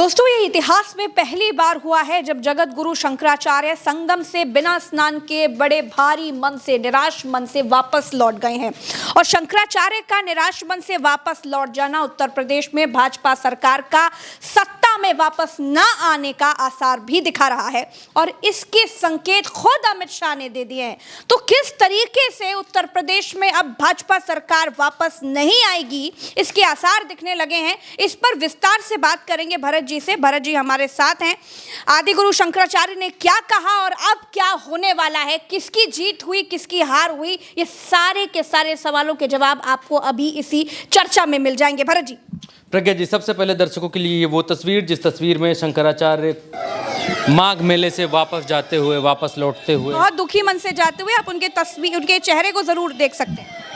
दोस्तों, ये इतिहास में पहली बार हुआ है जब जगत गुरु शंकराचार्य संगम से बिना स्नान के बड़े भारी मन से, निराश मन से वापस लौट गए हैं। और शंकराचार्य का निराश मन से वापस लौट जाना उत्तर प्रदेश में भाजपा सरकार का सत्ता में वापस न आने का आसार भी दिखा रहा है और इसके संकेत खुद अमित शाह ने दे दिए हैं। तो किस तरीके से उत्तर प्रदेश में अब भाजपा सरकार वापस नहीं आएगी, इसके आसार दिखने लगे हैं। इस पर विस्तार से बात करेंगे भरत जी से। भरत जी हमारे साथ हैं। आदि गुरु शंकराचार्य ने क्या कहा और अब क्या होने वाला है, किसकी जीत हुई, किसकी हार हुई, ये सारे के सारे सवालों के जवाब आपको अभी इसी चर्चा में मिल जाएंगे। भरत जी। प्रज्ञा जी, सबसे पहले दर्शकों के लिए ये वो तस्वीर, जिस तस्वीर में शंकराचार्य माघ मेले से वापस जाते हुए, वापस लौटते हुए, बहुत दुखी मन से जाते हुए, आप उनके तस्वीर, उनके चेहरे को जरूर देख सकते हैं।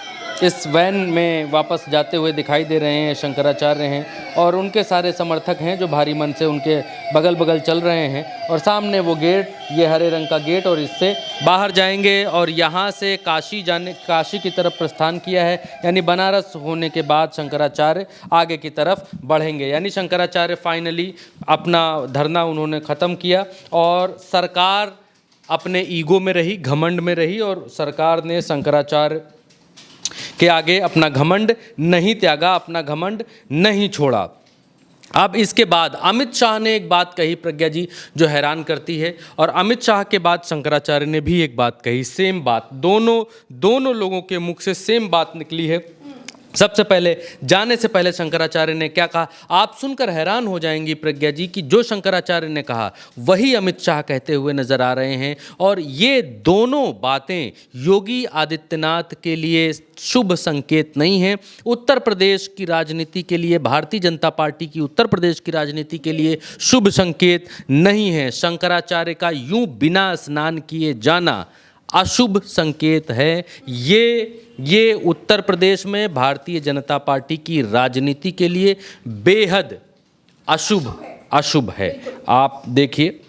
इस वैन में वापस जाते हुए दिखाई दे रहे हैं। शंकराचार्य हैं और उनके सारे समर्थक हैं जो भारी मन से उनके बगल बगल चल रहे हैं। और सामने वो गेट, ये हरे रंग का गेट, और इससे बाहर जाएंगे और यहाँ से काशी की तरफ प्रस्थान किया है। यानी बनारस होने के बाद शंकराचार्य आगे की तरफ बढ़ेंगे। यानी शंकराचार्य फाइनली अपना धरना उन्होंने ख़त्म किया और सरकार अपने ईगो में रही, घमंड में रही, और सरकार ने शंकराचार्य के आगे अपना घमंड नहीं त्यागा, अपना घमंड नहीं छोड़ा। अब इसके बाद अमित शाह ने एक बात कही प्रज्ञा जी, जो हैरान करती है। और अमित शाह के बाद शंकराचार्य ने भी एक बात कही, सेम बात, दोनों लोगों के मुख से सेम बात निकली है। सबसे पहले, जाने से पहले शंकराचार्य ने क्या कहा, आप सुनकर हैरान हो जाएंगी प्रज्ञा जी कि जो शंकराचार्य ने कहा वही अमित शाह कहते हुए नजर आ रहे हैं। और ये दोनों बातें योगी आदित्यनाथ के लिए शुभ संकेत नहीं है। उत्तर प्रदेश की राजनीति के लिए, भारतीय जनता पार्टी की उत्तर प्रदेश की राजनीति के लिए शुभ संकेत नहीं है। शंकराचार्य का यूं बिना स्नान किए जाना अशुभ संकेत है। ये उत्तर प्रदेश में भारतीय जनता पार्टी की राजनीति के लिए बेहद अशुभ है। आप देखिए,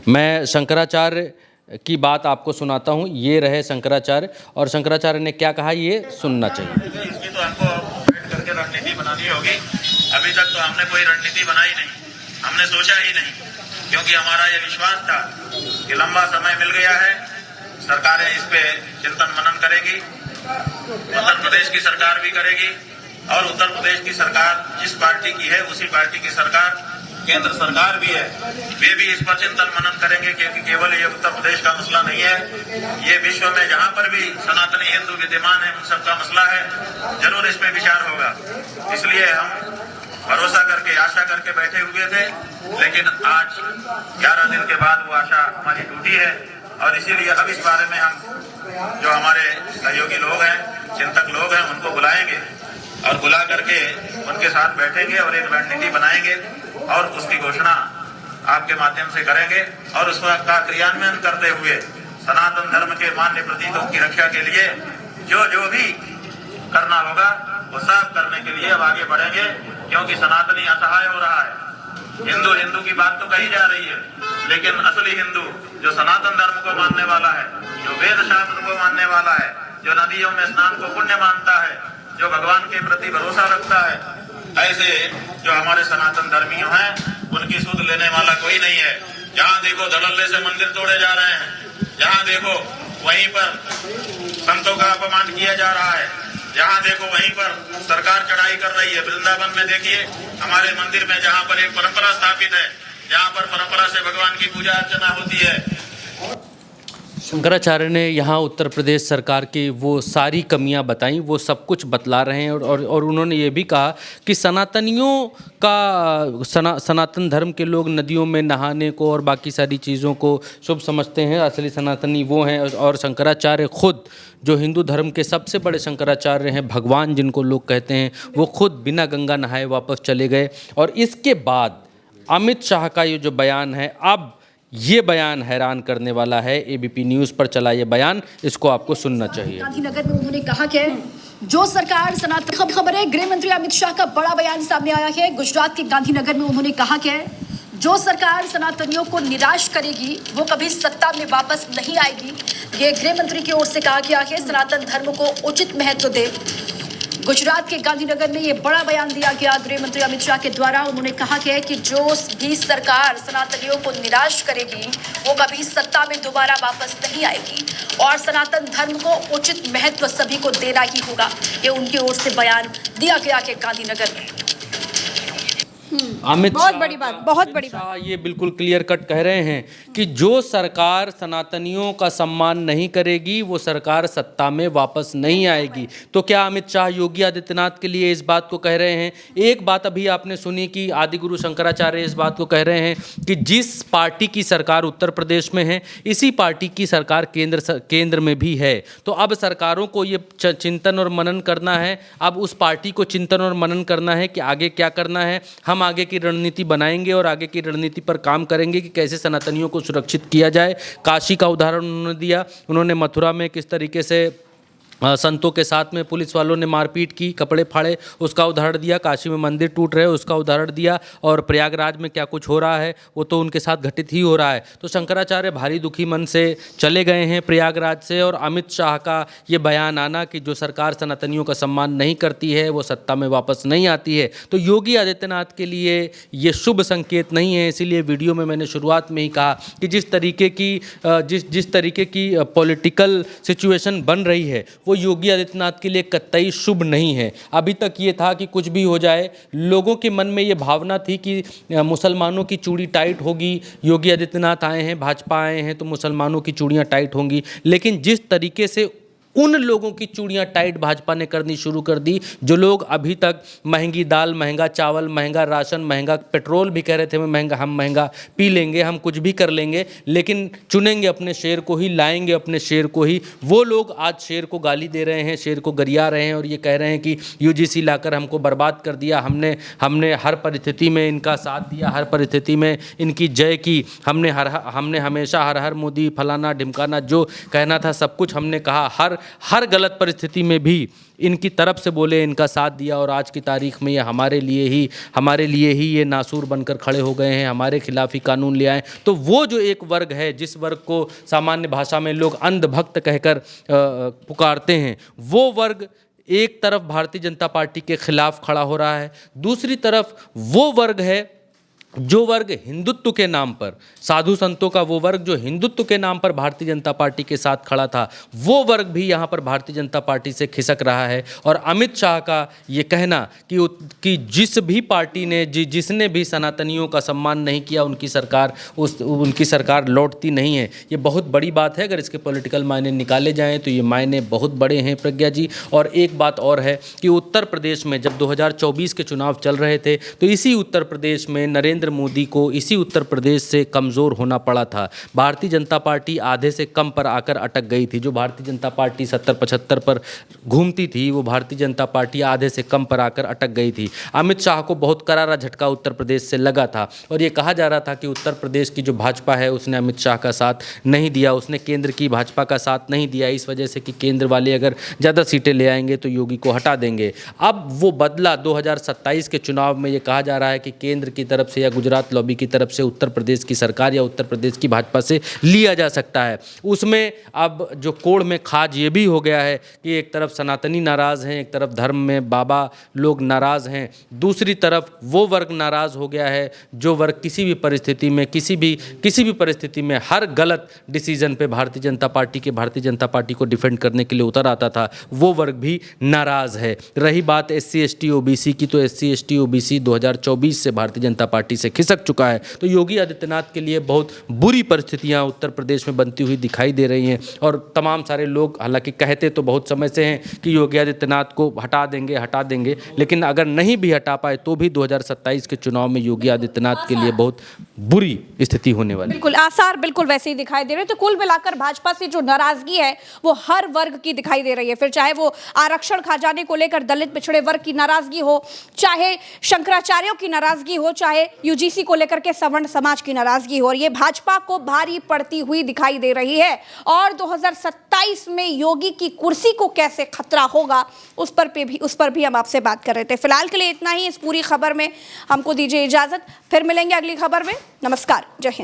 मैं शंकराचार्य की बात आपको सुनाता हूँ। ये रहे शंकराचार्य, और शंकराचार्य ने क्या कहा ये सुनना चाहिए। इसकी तो हमको बैठ करके रणनीति बनानी होगी। अभी तक तो हमने कोई रणनीति बनाई नहीं, हमने सोचा ही नहीं, क्योंकि हमारा ये विश्वास था कि लंबा समय मिल गया है, सरकारें इस पे चिंतन मनन करेगी, उत्तर प्रदेश की सरकार भी करेगी। और उत्तर प्रदेश की सरकार जिस पार्टी की है उसी पार्टी की सरकार केंद्र सरकार भी है, वे भी इस पर चिंतन मनन करेंगे, क्योंकि केवल ये उत्तर प्रदेश का मसला नहीं है, ये विश्व में जहां पर भी सनातनी हिंदू विद्यमान है उन सबका मसला है। जरूर इस पे विचार होगा। इसलिए हम भरोसा करके, आशा करके बैठे हुए थे, लेकिन आज 11 दिन के बाद वो आशा हमारी टूटी है। और इसीलिए अब इस बारे में हम जो हमारे सहयोगी लोग हैं, चिंतक लोग हैं, उनको बुलाएंगे और बुला करके उनके साथ बैठेंगे और एक रणनीति बनाएंगे और उसकी घोषणा आपके माध्यम से करेंगे। और उसका क्रियान्वयन करते हुए सनातन धर्म के मान्य प्रतीकों की रक्षा के लिए जो भी करना होगा वो सब करने के लिए अब आगे बढ़ेंगे, क्योंकि सनातनी असहाय हो रहा है। हिंदू की बात तो कही जा रही है, लेकिन असली हिंदू जो सनातन धर्म को मानने वाला है, जो वेद शास्त्र को मानने वाला है, जो नदियों में स्नान को पुण्य मानता है, जो भगवान के प्रति भरोसा रखता है, ऐसे जो हमारे सनातन धर्मियों हैं उनकी सुध लेने वाला कोई नहीं है। जहाँ देखो धड़ल्ले से मंदिर तोड़े जा रहे हैं, जहाँ देखो वहीं पर संतों का अपमान किया जा रहा है, जहाँ देखो वहीं पर सरकार चढ़ाई कर रही है। वृंदावन में देखिए, हमारे मंदिर में जहाँ पर एक परंपरा स्थापित है, जहाँ पर परंपरा से भगवान की पूजा अर्चना होती है। शंकराचार्य ने यहाँ उत्तर प्रदेश सरकार की वो सारी कमियां बताई, वो सब कुछ बतला रहे हैं। और उन्होंने ये भी कहा कि सनातनियों का सनातन धर्म के लोग नदियों में नहाने को और बाकी सारी चीज़ों को शुभ समझते हैं, असली सनातनी वो हैं। और शंकराचार्य खुद, जो हिंदू धर्म के सबसे बड़े शंकराचार्य हैं, भगवान जिनको लोग कहते हैं, वो खुद बिना गंगा नहाए वापस चले गए। और इसके बाद अमित शाह का ये जो बयान है, अब ये बयान हैरान करने वाला है। एबीपी न्यूज़ पर चला ये बयान, इसको आपको सुनना चाहिए। गांधीनगर में उन्होंने कहा कि जो सरकार सनातन, खबर है गृह मंत्री अमित शाह का बड़ा बयान सामने आया है। गुजरात के गांधीनगर में उन्होंने कहा कि जो सरकार सनातनियों को निराश करेगी वो कभी सत्ता में वापस नहीं आएगी। ये गृह मंत्री की ओर से कहा गया है। सनातन धर्म को उचित महत्व दे। गुजरात के गांधीनगर में ये बड़ा बयान दिया गया गृह मंत्री अमित शाह के द्वारा। उन्होंने कहा कि जो भी सरकार सनातनियों को निराश करेगी वो कभी सत्ता में दोबारा वापस नहीं आएगी और सनातन धर्म को उचित महत्व सभी को देना ही होगा। ये उनकी ओर से बयान दिया गया कि गांधीनगर में अमित बहुत बड़ी बात, बहुत बड़ी बात। शाह ये बिल्कुल क्लियर कट कह रहे हैं कि जो सरकार सनातनियों का सम्मान नहीं करेगी वो सरकार सत्ता में वापस नहीं आएगी। तो क्या अमित शाह योगी आदित्यनाथ के लिए इस बात को कह रहे हैं? एक बात अभी आपने सुनी कि आदिगुरु शंकराचार्य इस बात को कह रहे हैं कि जिस पार्टी की सरकार उत्तर प्रदेश में है इसी पार्टी की सरकार केंद्र में भी है। तो अब सरकारों को ये चिंतन और मनन करना है, अब उस पार्टी को चिंतन और मनन करना है कि आगे क्या करना है। हम आगे की रणनीति बनाएंगे और आगे की रणनीति पर काम करेंगे कि कैसे सनातनियों को सुरक्षित किया जाए। काशी का उदाहरण उन्होंने दिया, उन्होंने मथुरा में किस तरीके से संतों के साथ में पुलिस वालों ने मारपीट की, कपड़े फाड़े, उसका उदाहरण दिया। काशी में मंदिर टूट रहे उसका उदाहरण दिया और प्रयागराज में क्या कुछ हो रहा है वो तो उनके साथ घटित ही हो रहा है। तो शंकराचार्य भारी दुखी मन से चले गए हैं प्रयागराज से। और अमित शाह का ये बयान आना कि जो सरकार सनातनियों का सम्मान नहीं करती है वो सत्ता में वापस नहीं आती है, तो योगी आदित्यनाथ के लिए ये शुभ संकेत नहीं है। इसीलिए वीडियो में मैंने शुरुआत में ही कहा कि जिस तरीके की पॉलिटिकल सिचुएशन बन रही है वो योगी आदित्यनाथ के लिए कतई शुभ नहीं है। अभी तक ये था कि कुछ भी हो जाए, लोगों के मन में ये भावना थी कि मुसलमानों की चूड़ी टाइट होगी, योगी आदित्यनाथ आए हैं, भाजपा आए हैं तो मुसलमानों की चूड़ियाँ टाइट होंगी। लेकिन जिस तरीके से उन लोगों की चूड़ियाँ टाइट भाजपा ने करनी शुरू कर दी जो लोग अभी तक महंगी दाल, महंगा चावल, महंगा राशन, महंगा पेट्रोल भी कह रहे थे हम महंगा पी लेंगे, हम कुछ भी कर लेंगे लेकिन चुनेंगे अपने शेर को ही, लाएंगे अपने शेर को ही। वो लोग आज शेर को गाली दे रहे हैं, शेर को गरिया रहे हैं और ये कह रहे हैं कि यूजीसी लाकर हमको बर्बाद कर दिया, हमने हर परिस्थिति में इनका साथ दिया, हर परिस्थिति में इनकी जय की, हमने हमेशा हर हर मोदी फलाना ढिमकाना जो कहना था सब कुछ हमने कहा, हर गलत परिस्थिति में भी इनकी तरफ से बोले, इनका साथ दिया। और आज की तारीख में ये हमारे लिए ही ये नासूर बनकर खड़े हो गए हैं, हमारे खिलाफ ही कानून ले आए। तो वो जो एक वर्ग है जिस वर्ग को सामान्य भाषा में लोग अंधभक्त कहकर पुकारते हैं, वो वर्ग एक तरफ भारतीय जनता पार्टी के खिलाफ खड़ा हो रहा है, दूसरी तरफ वो वर्ग है जो वर्ग हिंदुत्व के नाम पर, साधु संतों का वो वर्ग जो हिंदुत्व के नाम पर भारतीय जनता पार्टी के साथ खड़ा था, वो वर्ग भी यहाँ पर भारतीय जनता पार्टी से खिसक रहा है। और अमित शाह का ये कहना कि जिस भी पार्टी ने जिसने भी सनातनियों का सम्मान नहीं किया उनकी सरकार लौटती नहीं है, ये बहुत बड़ी बात है। अगर इसके पॉलिटिकल मायने निकाले जाएँ तो ये मायने बहुत बड़े हैं प्रज्ञा जी। और एक बात और है कि उत्तर प्रदेश में जब 2024 के चुनाव चल रहे थे तो इसी उत्तर प्रदेश में नरेंद्र मोदी को इसी उत्तर प्रदेश से कमज़ोर होना पड़ा था। भारतीय जनता पार्टी आधे से कम पर आकर अटक गई थी। जो भारतीय जनता पार्टी 70-75 पर घूमती थी वो भारतीय जनता पार्टी आधे से कम पर आकर अटक गई थी। अमित शाह को बहुत करारा झटका उत्तर प्रदेश से लगा था और ये कहा जा रहा था कि उत्तर प्रदेश की जो भाजपा है उसने अमित शाह का साथ नहीं दिया, उसने केंद्र की भाजपा का साथ नहीं दिया इस वजह से कि केंद्र वाले अगर ज़्यादा सीटें ले आएंगे तो योगी को हटा देंगे। अब वो बदला 2027 के चुनाव में ये कहा जा रहा है कि केंद्र की तरफ से या गुजरात लॉबी की तरफ से उत्तर प्रदेश की सरकार या उत्तर प्रदेश की भाजपा से लिया जा सकता है। उसमें अब जो कोड़ में खाज ये भी हो गया है कि एक तरफ सनातनी नाराज़ हैं, एक तरफ धर्म में बाबा लोग नाराज़ हैं, दूसरी तरफ वो वर्ग नाराज़ हो गया है जो वर्ग किसी भी परिस्थिति में हर गलत डिसीजन पे भारतीय जनता पार्टी को डिफेंड करने के लिए उतर आता था, वो वर्ग भी नाराज़ है। रही बात SC ST OBC की, तो SC ST OBC 2024 से भारतीय जनता पार्टी से खिसक चुका है। तो योगी आदित्यनाथ के लिए बहुत बुरी परिस्थितियां उत्तर प्रदेश में बनती हुई दिखाई दे रही हैं। और तमाम सारे लोग हालांकि कहते तो बहुत समय से हैं कि योगी आदित्यनाथ को हटा देंगे, लेकिन अगर नहीं भी हटा पाए तो भी 2027 के चुनाव में योगी आदित्यनाथ के लिए बहुत बुरी स्थिति होने वाली। बिल्कुल आसार बिल्कुल वैसे ही दिखाई दे रहे। तो कुल मिलाकर भाजपा से जो नाराजगी है वो हर वर्ग की दिखाई दे रही है, फिर चाहे वो आरक्षण खा जाने को लेकर दलित पिछड़े वर्ग की नाराजगी हो, चाहे शंकराचार्यों की नाराजगी हो, चाहे यूजीसी को लेकर के सवर्ण समाज की नाराजगी हो। और ये भाजपा को भारी पड़ती हुई दिखाई दे रही है। और 2027 में योगी की कुर्सी को कैसे खतरा होगा उस पर भी हम आपसे बात कर रहे थे। फिलहाल के लिए इतना ही। इस पूरी खबर में हमको दीजिए इजाजत, फिर मिलेंगे अगली खबर में। नमस्कार, जय हिंद।